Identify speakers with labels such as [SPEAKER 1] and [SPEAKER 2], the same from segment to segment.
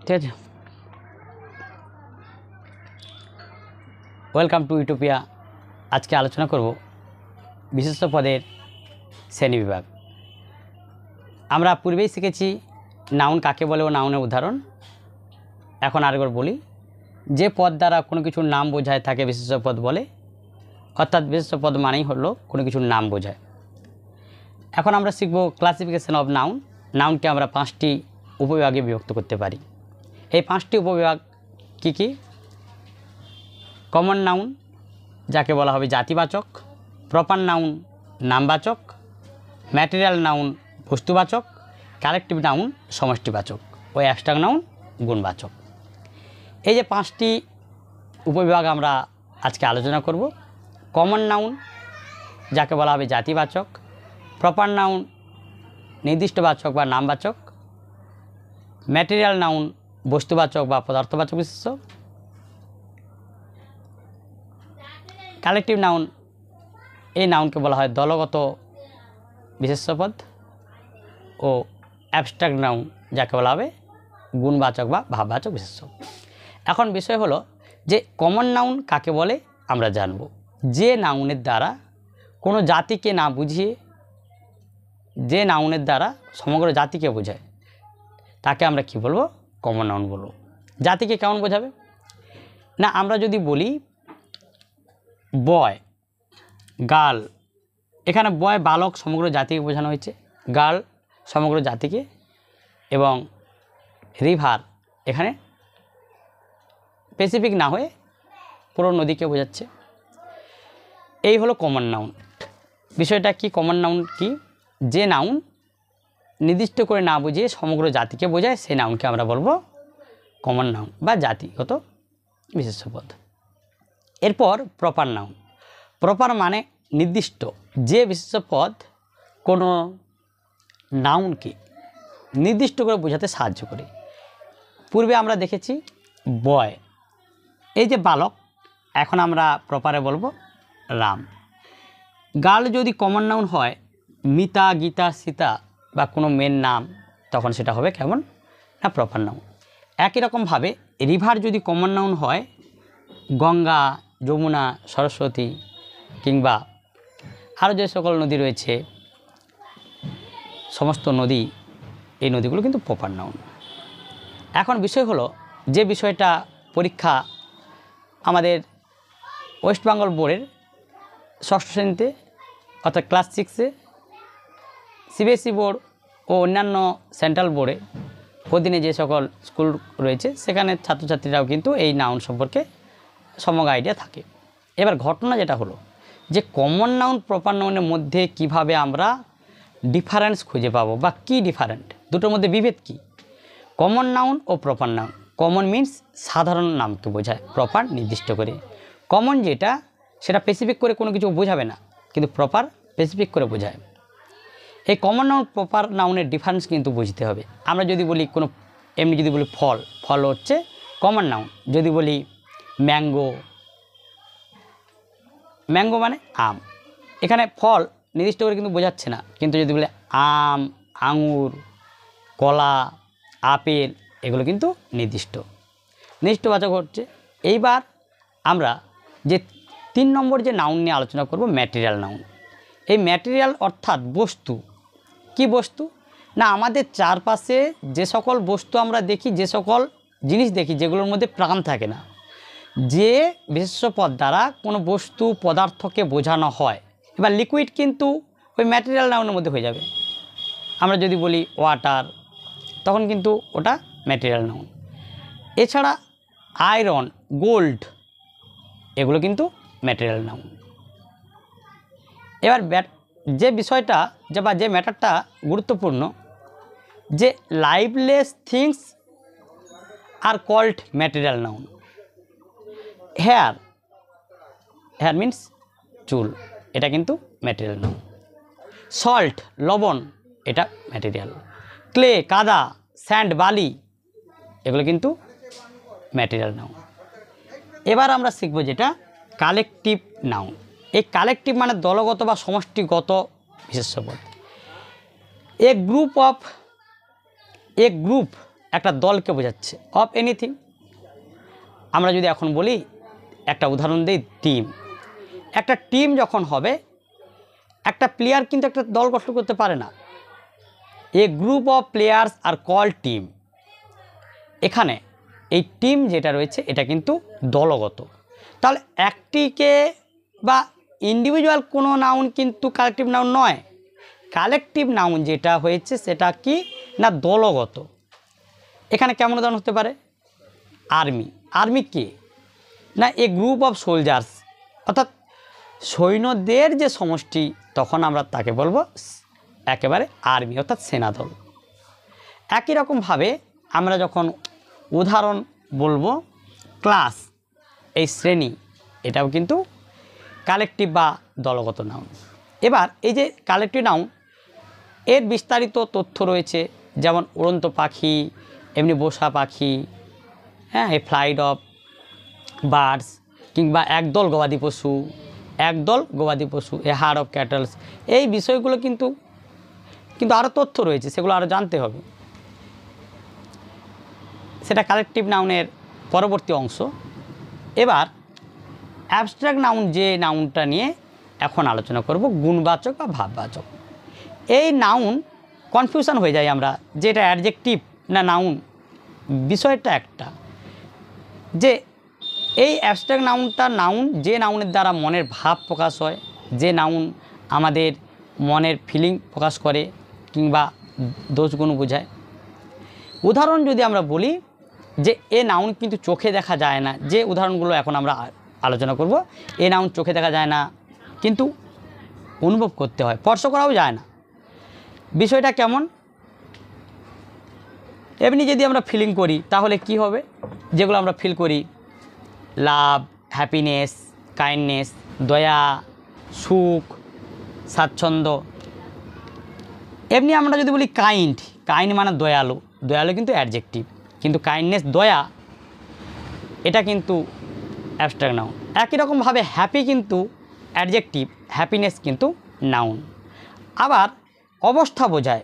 [SPEAKER 1] ঠিক আছে। Welcome to utopia. আজকে আলোচনা করব বিশেষ্য পদের শ্রেণীবিভাগ। আমরা পূর্বেই শিখেছি নাউন কাকে বলে ও নাউনের উদাহরণ। এখন আরেকবার বলি, যে পদ দ্বারা কোনো কিছুর নাম বোঝায় তাকে বিশেষ্য পদ বলে, অর্থাৎ বিশেষ্য পদ মানেই হলো কোনো কিছুর নাম বোঝায়। এখন আমরা শিখব ক্লাসিফিকেশন অফ নাউন। নাউনকে আমরা 5টি উপবিভাগে বিভক্ত করতে পারি। এই 5টি উপবিভাগ কী কী? কমন নাউন, যাকে বলা হবে জাতিবাচক; প্রপার নাউন নামবাচক; ম্যাটেরিয়াল নাউন বস্তুবাচক; কালেকটিভ নাউন সমষ্টিবাচক ও অ্যাবস্ট্রাক্ট নাউন গুণবাচক। এই যে 5টি উপবিভাগ আমরা আজকে আলোচনা করব। কমন নাউন, যাকে বলা হবে জাতিবাচক; প্রপার নাউন নির্দিষ্টবাচক বা নামবাচক; ম্যাটেরিয়াল নাউন বস্তুবাচক বা পদার্থবাচক বিশেষ্য; কালেকটিভ নাউন, এই নাউনকে বলা হয় দলগত বিশেষ্য পদ; ও অ্যাবস্ট্রাক্ট নাউন, যাকে বলা হবে গুণবাচক বা ভাববাচক বিশেষ্য। এখন বিষয় হলো যে কমন নাউন কাকে বলে আমরা জানব। যে নাউনের দ্বারা কোনো জাতিকে না বুঝিয়ে, যে নাউনের দ্বারা সমগ্র জাতিকে বোঝায় তাকে আমরা কি বলবো? কমন নাউন বলবো। জাতিকে কেমন বোঝাবে? না, আমরা যদি বলি বয়, গার্ল, এখানে বয় বালক সমগ্র জাতিকে বোঝানো হয়েছে, গার্ল সমগ্র জাতিকে, এবং রিভার এখানে স্পেসিফিক না হয়ে পুরো নদীকে বোঝাচ্ছে। এই হলো কমন নাউন। বিষয়টা কি? কমন নাউন কি? যে নাউন নির্দিষ্ট করে না বুঝিয়ে সমগ্র জাতিকে বোঝায় সেই নাউনকে আমরা বলবো কমন নাউন বা জাতিগত বিশেষ্য পদ। এরপর প্রপার নাউন। প্রপার মানে নির্দিষ্ট। যে বিশেষ্য পদ কোনো নাউনকে নির্দিষ্ট করে বোঝাতে সাহায্য করে। পূর্বে আমরা দেখেছি বয়, এই যে বালক, এখন আমরা প্রপারে বলবো রাম। গার্ল যদি কমন নাউন হয়, মিতা, গীতা, সীতা বা কোনো মেয়ের নাম, তখন সেটা হবে কেমন? না, প্রপার নাউন। একই রকমভাবে রিভার যদি কমন নাউন হয়, গঙ্গা, যমুনা, সরস্বতী কিংবা আরও যে সকল নদী রয়েছে, সমস্ত নদী, এই নদীগুলো কিন্তু প্রপার নাউন। এখন বিষয় হলো, যে বিষয়টা পরীক্ষা আমাদের ওয়েস্ট বেঙ্গল বোর্ডের 6ষ্ঠ শ্রেণীতে অর্থাৎ ক্লাস 6-এ, সিবিএসই বোর্ড ও অন্যান্য সেন্ট্রাল বোর্ডে অধীনে যে সকল স্কুল রয়েছে সেখানে ছাত্রছাত্রীরাও কিন্তু এই নাউন সম্পর্কে সমগ্র আইডিয়া থাকে। এবার ঘটনা যেটা হলো যে কমন নাউন প্রপার নাউনের মধ্যে কিভাবে আমরা ডিফারেন্স খুঁজে পাবো বা কি ডিফারেন্ট, দুটোর মধ্যে বিভেদ কি? কমন নাউন ও প্রপার নাউন। কমন মিন্স সাধারণ নামকে বোঝায়, প্রপার নির্দিষ্ট করে। কমন যেটা, সেটা স্পেসিফিক করে কোনো কিছু বোঝাবে না, কিন্তু প্রপার স্পেসিফিক করে বোঝায়। এই কমন নাউন প্রপার নাউনের ডিফারেন্স কিন্তু বুঝতে হবে। আমরা যদি বলি কোনো এমনি যদি বলি ফল, ফল হচ্ছে কমন নাউন। যদি বলি ম্যাঙ্গো, ম্যাঙ্গো মানে আম, এখানে ফল নির্দিষ্ট করে কিন্তু বোঝাচ্ছে না। কিন্তু যদি বলে আম, আঙুর, কলা, আপেল, এগুলো কিন্তু নির্দিষ্টবাচক হচ্ছে। এইবার আমরা যে 3 নম্বর যে নাউন নিয়ে আলোচনা করব, ম্যাটেরিয়াল নাউন। এই ম্যাটেরিয়াল অর্থাৎ বস্তু। কি বস্তু? না, আমাদের চারপাশে যে সকল বস্তু আমরা দেখি, যে সকল জিনিস দেখি যেগুলোর মধ্যে প্রাণ থাকে না, যে বিশেষ্য পদ দ্বারা কোনো বস্তু পদার্থকে বোঝানো হয়। এবার লিকুইড কিন্তু ওই ম্যাটেরিয়াল নাউনের মধ্যে হয়ে যাবে। আমরা যদি বলি ওয়াটার, তখন কিন্তু ওটা ম্যাটেরিয়াল নাউন। এছাড়া আয়রন, গোল্ড, এগুলো কিন্তু ম্যাটেরিয়াল নাউন। এবার যে বিষয়টা বা যে ম্যাটারটা গুরুত্বপূর্ণ, যে lifeless things are called material noun. Hair, hair means চুল, এটা কিন্তু ম্যাটেরিয়াল নাউন। সল্ট, লবণ, এটা ম্যাটেরিয়াল। ক্লে, কাদা, স্যান্ড, বালি, এগুলো কিন্তু ম্যাটেরিয়াল নাউন। এবার আমরা শিখব যেটা কালেকটিভ নাউন। এই কালেকটিভ মানে দলগত বা সমষ্টিগত বিশেষ্য পদ। এ গ্রুপ একটা দলকে বোঝাচ্ছে, অফ এনিথিং। আমরা যদি এখন বলি, একটা উদাহরণ দিই, টিম। একটা টিম যখন হবে, একটা প্লেয়ার কিন্তু একটা দল গঠন করতে পারে না। A group of players are called team. এখানে এই টিম যেটা রয়েছে এটা কিন্তু দলগত। তাহলে একটিকে বা ইন্ডিভিজুয়াল কোনো নাউন কিন্তু কালেকটিভ নাউন নয়। কালেকটিভ নাউন যেটা হয়েছে সেটা কি না দলগত। এখানে কেমন উদাহরণ হতে পারে? আর্মি। আর্মি কি না এ গ্রুপ অফ সোলজার্স, অর্থাৎ সৈন্যদের যে সমষ্টি, তখন আমরা তাকে বলবো একেবারে আর্মি, অর্থাৎ সেনাদল। একই রকমভাবে আমরা যখন উদাহরণ বলবো, ক্লাস, এই শ্রেণী, এটাও কিন্তু কালেকটিভ বা দলগত নাউন। এবার এই যে কালেকটিভ নাউন, এর বিস্তারিত তথ্য রয়েছে, যেমন উড়ন্ত পাখি, এমনি বসা পাখি, হ্যাঁ, এ ফ্লাইট অফ বার্ডস, কিংবা একদল গবাদি পশু, একদল গবাদি পশু, এ হার্ড অফ ক্যাটলস। এই বিষয়গুলো কিন্তু আরও তথ্য রয়েছে, সেগুলো আরও জানতে হবে। সেটা কালেকটিভ নাউনের পরবর্তী অংশ। এবার অ্যাবস্ট্রাক্ট নাউন, যে নাউনটা নিয়ে এখন আলোচনা করব, গুণবাচক বা ভাববাচক। এই নাউন কনফিউশন হয়ে যায় আমরা, যে এটা অ্যাডজেক্টিভ না নাউন। বিষয়টা একটা, যে এই অ্যাবস্ট্রাক্ট নাউনটা নাউন, যে নাউনের দ্বারা মনের ভাব প্রকাশ হয়, যে নাউন আমাদের মনের ফিলিং প্রকাশ করে কিংবা দোষগুণ বোঝায়। উদাহরণ যদি আমরা বলি যে এ নাউন কিন্তু চোখে দেখা যায় না, যে উদাহরণগুলো এখন আমরা আলোচনা করব, এ নাউন চোখে দেখা যায় না কিন্তু অনুভব করতে হয়, স্পর্শ করাও যায় না। বিষয়টা কেমন? এমনি যদি আমরা ফিলিং করি তাহলে কি হবে? যেগুলো আমরা ফিল করি, লাভ, হ্যাপিনেস, কাইন্ডনেস, দয়া, সুখ, স্বাচ্ছন্দ্য। এমনি আমরা যদি বলি কাইন্ড, কাইন্ড মানে দয়ালু, দয়ালু কিন্তু অ্যাডজেক্টিভ, কিন্তু কাইন্ডনেস, দয়া, এটা কিন্তু অ্যাবস্ট্রাক্ট নাউন। একই রকমভাবে হ্যাপি কিন্তু অ্যাডজেক্টিভ, হ্যাপিনেস কিন্তু নাউন। আবার অবস্থা বোঝায়,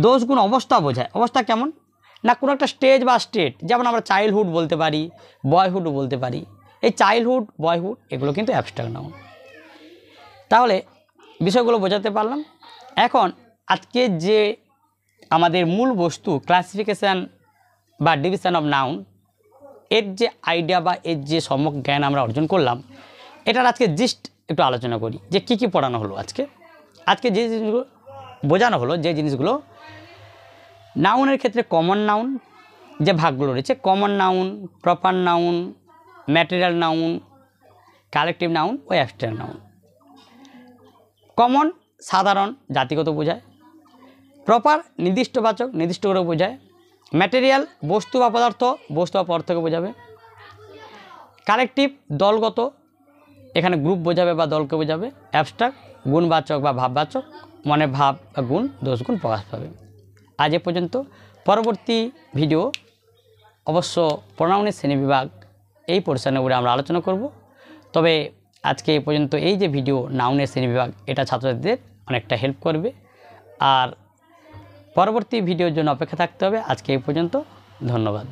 [SPEAKER 1] দোষগুণ অবস্থা বোঝায়। অবস্থা কেমন না কোনো একটা স্টেজ বা স্টেট, যেমন আমরা চাইল্ডহুড বলতে পারি, বয়হুডও বলতে পারি। এই চাইল্ডহুড, বয়হুড এগুলো কিন্তু অ্যাবস্ট্রাক্ট নাউন। তাহলে বিষয়গুলো বোঝাতে পারলাম। এখন আজকে যে আমাদের মূল বস্তু, ক্লাসিফিকেশান বা ডিভিশন অফ নাউন, এর যে আইডিয়া বা এর যে সম্যক জ্ঞান আমরা অর্জন করলাম, এটার আজকে জিস্ট একটু আলোচনা করি, যে কী কী পড়ানো হলো আজকে যে জিনিসগুলো বোঝানো হলো, যে জিনিসগুলো নাউনের ক্ষেত্রে কমন নাউন, যে ভাগগুলো রয়েছে, common noun, proper noun, material noun, collective noun ও অ্যাবস্ট্রাক্ট নাউন। কমন সাধারণ, জাতিগত বোঝায়। প্রপার নির্দিষ্টবাচক, নির্দিষ্ট করে বোঝায়। ম্যাটেরিয়াল বস্তু বা পদার্থ, বস্তু বা পদার্থকে বোঝাবে। কালেকটিভ দলগত, এখানে গ্রুপ বোঝাবে বা দলকে বোঝাবে। অ্যাবস্ট্রাক্ট গুণবাচক বা ভাববাচক, মনে ভাব বা গুণ, দোষগুণ প্রকাশ পাবে। আজ এ পর্যন্ত। পরবর্তী ভিডিও অবশ্য প্রোনাউনের শ্রেণীবিভাগ, এই পোর্শনের উপরে আমরা আলোচনা করব। তবে আজকে এ পর্যন্ত এই যে ভিডিও নাউনের শ্রেণীবিভাগ, এটা ছাত্রছাত্রীদের অনেকটা হেল্প করবে। আর পরবর্তী ভিডিওর জন্য অপেক্ষা থাকতে হবে। আজকে এই পর্যন্ত, ধন্যবাদ।